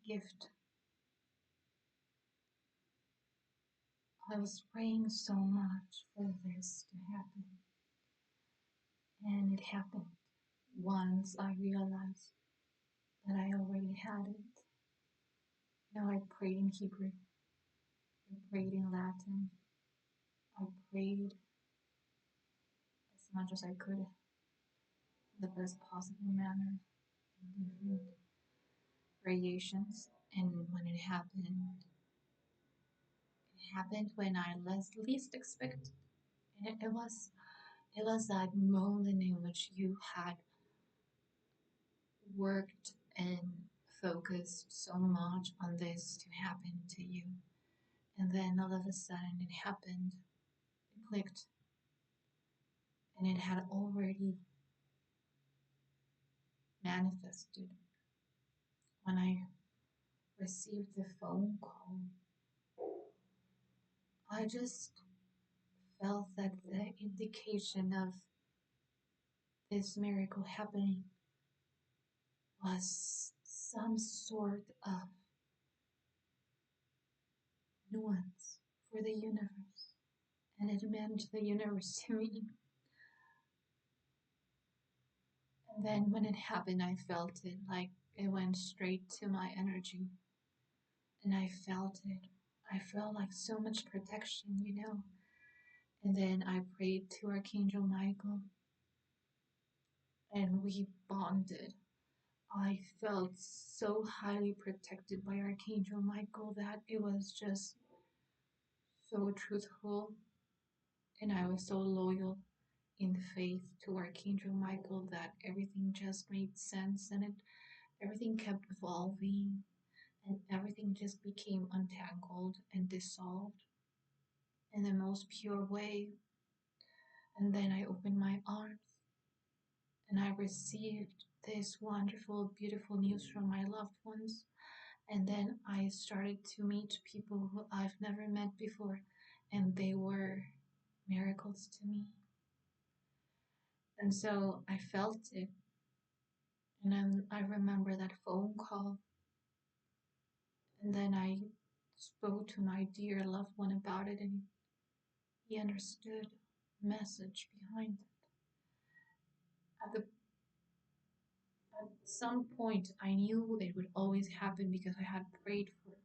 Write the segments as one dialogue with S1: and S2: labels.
S1: gift. I was praying so much for this to happen, and it happened. Once I realized that I already had it. Now I prayed in Hebrew, I prayed in Latin, I prayed as much as I could, the best possible manner, in different variations. And when it happened when I least expected. And it was that moment in which you had worked and focused so much on this to happen to you. And then all of a sudden it happened, it clicked, and it had already manifested. When I received the phone call, I just felt that the indication of this miracle happening was some sort of nuance for the universe. And it meant the universe to me. And then when it happened, I felt it like it went straight to my energy. And I felt it. I felt like so much protection, you know. And then I prayed to Archangel Michael and we bonded. I felt so highly protected by Archangel Michael that it was just so truthful. And I was so loyal in faith to Archangel Michael that everything just made sense and everything kept evolving and everything just became untangled and dissolved in the most pure way. And then I opened my arms and I received this wonderful, beautiful news from my loved ones. And then I started to meet people who I've never met before, and they were miracles to me. And so I felt it. And then I remember that phone call. And then I spoke to my dear loved one about it, and he understood the message behind it. At some point, I knew it would always happen because I had prayed for it.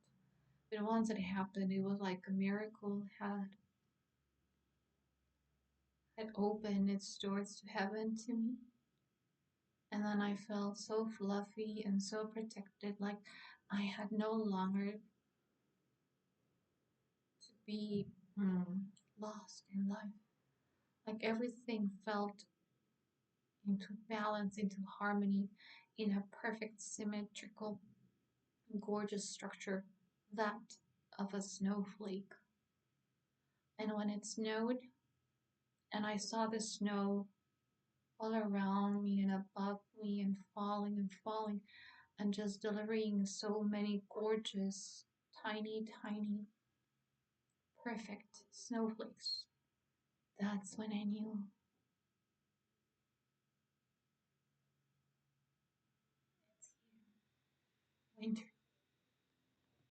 S1: But once it happened, it was like a miracle had opened its doors to heaven to me. And then I felt so fluffy and so protected, like I had no longer to be lost in life. Like everything felt into balance, into harmony, in a perfect, symmetrical, gorgeous structure, that of a snowflake. And when it snowed, and I saw the snow all around me and above me and falling, and just delivering so many gorgeous, tiny, tiny, perfect snowflakes. That's when I knew it's here. Winter